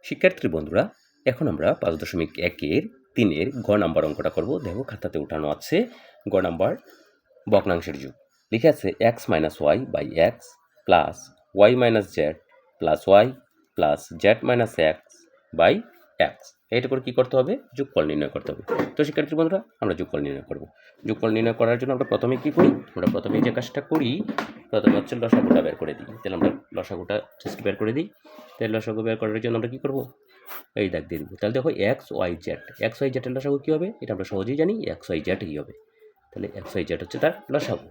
শিক্ষার্থী বন্ধুরা, এখন আমরা 5.1-এর 3-এর গ নাম্বার অঙ্কটা করব। দেখো খাতাতে উঠানো আছে গ নাম্বার ভগ্নাংশের যুগ। লিখে আছে x minus y by x plus y minus z plus y plus z minus x by x. এটা করে কী করতে হবে? যোগফল নির্ণয় করতে হবে। তো শিক্ষার্থী বন্ধুরা, আমরা যোগফল নির্ণয় করব। যোগফল নির্ণয় করার জন্য আমরা প্রথমে কী করি? আমরা প্রথমে যে কাজটা করি, প্রথমে হচ্ছে লসাগুটা বের করে দিই। তাহলে আমরা লসাগুটা জাস্ট বের করে দিই। তাহলে লসাগু বের করার জন্য আমরা কী করবো? এই দাগ দিয়ে দিব। তাহলে দেখো এক্স ওয়াই জেডের লসাগু কী হবে? এটা আমরা সহজেই জানি, এক্স ওয়াই জেডই হবে। তাহলে এক্স ওয়াই জেড হচ্ছে তার লসাগু।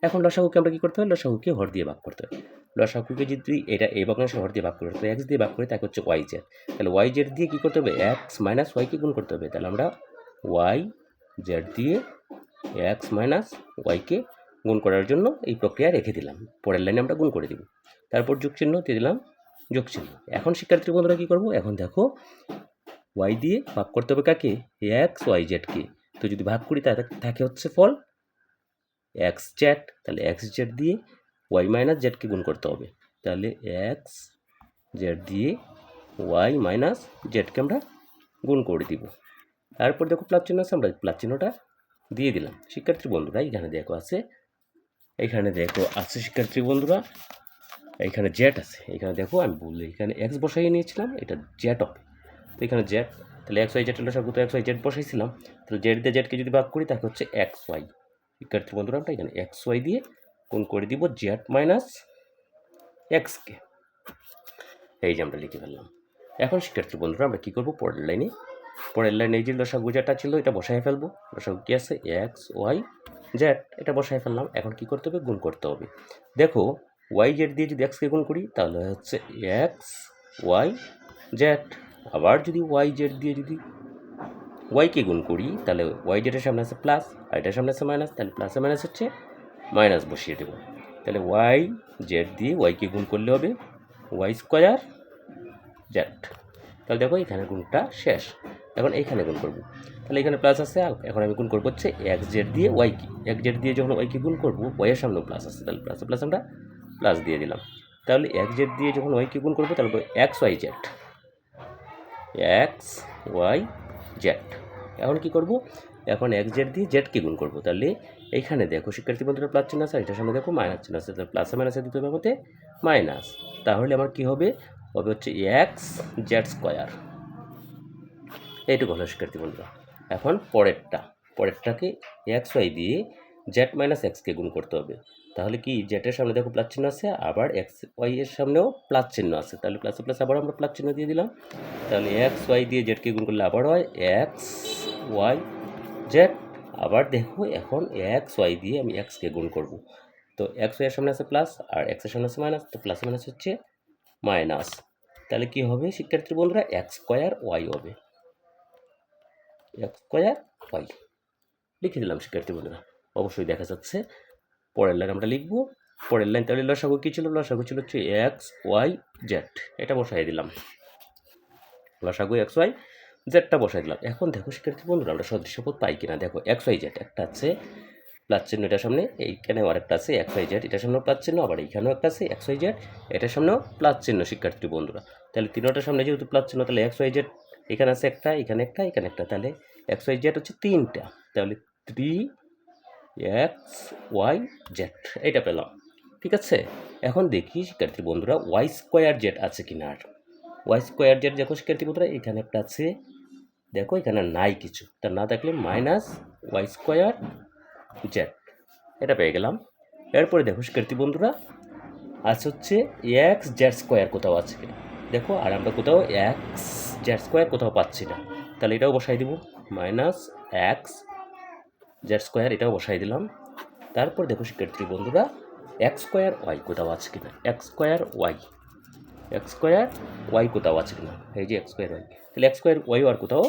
এখন লসাগুকে আমরা কী করতে হবে? লসাগুকে হর দিয়ে ভাগ করতে হবে। লসাগুকে যদি এটা এই ভগ্নাংশে হর দিয়ে ভাগ করতে হবে, এক্স দিয়ে ভাগ করে তাকে হচ্ছে ওয়াই জেড। তাহলে ওয়াই জেড দিয়ে কী করতে হবে? এক্স মাইনাস ওয়াইকে গুণ করতে হবে। তাহলে আমরা ওয়াই জেড দিয়ে এক্স মাইনাস ওয়াইকে গুণ করার জন্য এই প্রক্রিয়া রেখে দিলাম। পরের লাইনে আমরা গুণ করে দিব। তারপর যোগ চিহ্ন দিয়ে দিলাম, যোগ চিহ্ন। এখন শিক্ষার্থী বন্ধুরা কী করবো? এখন দেখো ওয়াই দিয়ে ভাগ করতে হবে কাকে? এক্স ওয়াই জেডকে। তো যদি ভাগ করি তাহলে থাকে হচ্ছে ফল এক্স জেড। তাহলে এক্স জেড দিয়ে ওয়াই মাইনাস জেডকে গুণ করতে হবে। তাহলে এক্স জেড দিয়ে ওয়াই মাইনাস জেডকে আমরা গুণ করে দিব। তারপর দেখো প্লাস চিহ্ন আছে, আমরা প্লাস চিহ্নটা দিয়ে দিলাম। শিক্ষার্থী বন্ধুরা এখানে দেখো আছে, শিক্ষার্থী বন্ধুরা এখানে জেড আছে। এখানে দেখো আমি বললে এখানে এক্স বসাইয়ে নিয়েছিলাম, এটা জেড হবে। তো এখানে জেড, তাহলে এক্স ওয়াই জেড লসাগু, তো এক্স ওয়াই জেড বসাইছিলাম। তাহলে জেড দিয়ে জেডকে যদি ভাগ করি তাকে হচ্ছে এক্স ওয়াই। শিক্ষার্থী বন্ধুরা আমরা এখানে এক্স ওয়াই দিয়ে গুণ করে দিব জেড মাইনাস এক্সকে। এই যে আমরা লিখে ফেললাম। এখন শিক্ষার্থী বন্ধুরা আমরা কী করবো? পরের লাইনে এই যে লসাগু যেটা ছিল এটা বসাই ফেলবো। লসাগু কী আছে? এক্স ওয়াই জেড, এটা বসাই ফেললাম। এখন কী করতে হবে? গুণ করতে হবে। দেখো ওয়াই জেড দিয়ে যদি এক্সকে গুণ করি তাহলে হচ্ছে এক্স ওয়াই জেড। আবার যদি ওয়াই জেড দিয়ে যদি ওয়াইকে গুণ করি তাহলে ওয়াই জেডের সামনে আছে প্লাস আর এটার সামনে আছে মাইনাস। তাহলে প্লাসে মাইনাস হচ্ছে মাইনাস বসিয়ে দেবো। তাহলে ওয়াই জেড দিয়ে ওয়াইকে গুণ করলে হবে ওয়াই স্কোয়ার জেড। তাহলে দেখো এখানে গুণটা শেষ। এখন এইখানে গুণ করবো। তাহলে এখানে প্লাস আছে, এখন আমি গুণ করবো হচ্ছে এক্স জেড দিয়ে ওয়াইকে। এক্স জেড দিয়ে যখন ওয়াইকে গুণ করবো, ওয়াইয়ের সামনেও প্লাস আছে, তাহলে প্লাস আমরা প্লাস দিয়ে দিলাম। তাহলে এক্স জেড দিয়ে যখন ওয়াইকে গুণ করবো তাহলে x y z, x y z. এখন কী করবো? এখন এক্স জেড দিয়ে জেডকে গুণ করবো। তাহলে এইখানে দেখো শিক্ষার্থী বন্ধুরা প্লাস চিহ্ন আছে, এটার সামনে দেখো মাইনাস চিহ্ন আছে। তাহলে প্লাসে মাইনাসে দিতে হবে আমাদের মাইনাস। তাহলে আমার কী হবে? হচ্ছে এক্স জেড স্কোয়ার। এইটুকু হলো শিক্ষার্থী বন্ধুরা। এখন পরেরটাকে এক্স ওয়াই দিয়ে জেড মাইনাস এক্সকে গুণ করতে হবে। তাহলে কি জেডের সামনে দেখো প্লাস চিহ্ন আছে, আবার এক্স ওয়াই এর সামনেও প্লাস চিহ্ন আছে। তাহলে প্লাসে প্লাস আবার আমরা প্লাস চিহ্ন দিয়ে দিলাম। তাহলে এক্স ওয়াই দিয়ে জেডকে গুণ করলে আবার হয় এক্স ওয়াই জেড। আবার দেখো এখন এক্স ওয়াই দিয়ে আমি এক্সকে গুণ করব। তো এক্স ওয়াই এর সামনে আছে প্লাস আর এক্সের সামনে আছে মাইনাস, তো প্লাসে মাইনাস হচ্ছে মাইনাস। তাহলে কি হবে শিক্ষার্থী বন্ধুরা? এক্স স্কোয়ার ওয়াই হবে, এক্স স্কোয়ার ওয়াই লিখে দিলাম শিক্ষার্থী বন্ধুরা। অবশ্যই দেখা যাচ্ছে। পরের লাইন আমরা লিখবো। পরের লাইন তাহলে লসাগু কী ছিল? লসাগু ছিল হচ্ছে এক্স ওয়াই জেড, এটা বসাই দিলাম। লসাগু এক্স ওয়াই জেডটা বসাই দিলাম। এখন দেখো শিক্ষার্থী বন্ধুরা আমরা সদৃশ্যপদ পাই কিনা। দেখো এক্স ওয়াই জেড একটা আছে প্লাস চিহ্ন, এটার সামনে এইখানেও আরেকটা আছে এক্স ওয়াই জেড, এটার সামনেও প্লাস চিহ্ন, আবার এইখানেও একটা আছে এক্স ওয়াই জেড, এটার সামনেও প্লাস চিহ্ন। শিক্ষার্থী বন্ধুরা তাহলে তিনটার সামনে যেহেতু প্লাস চিহ্ন, তাহলে এক্স ওয়াই জেড এখানে আছে একটা, এখানে একটা, এখানে একটা, তাহলে এক্স ওয়াই জেড হচ্ছে তিনটা। তাহলে 3 এক্স ওয়াই জেড এইটা পেলাম। ঠিক আছে। এখন দেখি শিক্ষার্থী বন্ধুরা ওয়াই স্কোয়ার জেড আছে কিনা। আর ওয়াই স্কোয়ার জেড দেখো শিক্ষার্থী বন্ধুরা এখানে একটা আছে, দেখো এখানে নাই কিছু, তা না থাকলে মাইনাস ওয়াই স্কোয়ার জেড, এটা পেয়ে গেলাম। এরপরে দেখো শিক্ষার্থী বন্ধুরা আছে হচ্ছে এক্স জেড স্কোয়ার কোথাও আছে কিনা। দেখো আর আমরা কোথাও এক্স জেড স্কোয়ার কোথাও পাচ্ছি না, তাহলে এটাও বসাই দিব মাইনাস এক্স জেড স্কোয়ার, এটাও বসাই দিলাম। তারপর দেখো শিক্ষার্থী বন্ধুরা এক্স স্কোয়ার ওয়াই কোথাও আছে কিনা। এক্স স্কোয়ার ওয়াই কোথাও আছে কিনা। এই যে এক্স স্কোয়ার ওয়াই, তাহলে এক্স স্কোয়ার ওয়াই আর কোথাও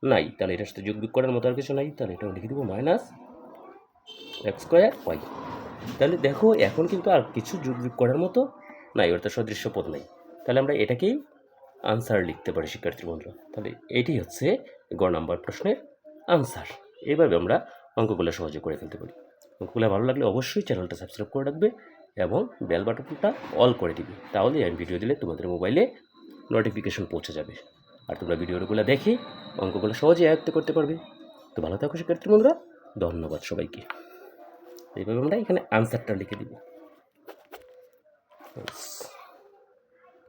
নাই, তাহলে এটার সাথে যোগ বিয়োগ করার মতো আর কিছু নাই, তাহলে এটাও লিখে দেবো মাইনাস এক্স স্কোয়ার ওয়াই। তাহলে দেখো এখন কিন্তু আর কিছু যোগ বিয়োগ করার মতো নাই, অর্থাৎ সদৃশ্য পদ নাই। তাহলে আমরা এটাকেই আনসার লিখতে পারি শিক্ষার্থী বন্ধুরা। তাহলে এটি হচ্ছে গ নাম্বার প্রশ্নের আনসার। এইভাবে আমরা অঙ্কগুলো সহজে করে ফেলতে পারি। অঙ্কগুলো ভালো লাগলে অবশ্যই চ্যানেলটা সাবস্ক্রাইব করে রাখবে এবং বেল বাটনটা অল করে দিবে, তাহলে আমি ভিডিও দিলে তোমাদের মোবাইলে নোটিফিকেশন পৌঁছে যাবে। আর তোমরা ভিডিওগুলো দেখে অঙ্কগুলো সহজেই আয়ত্ত করতে পারবে। তো ভালো থাকো শিক্ষার্থী বন্ধুরা, ধন্যবাদ সবাইকে। এইভাবে আমরা এখানে আনসারটা লিখে দিব।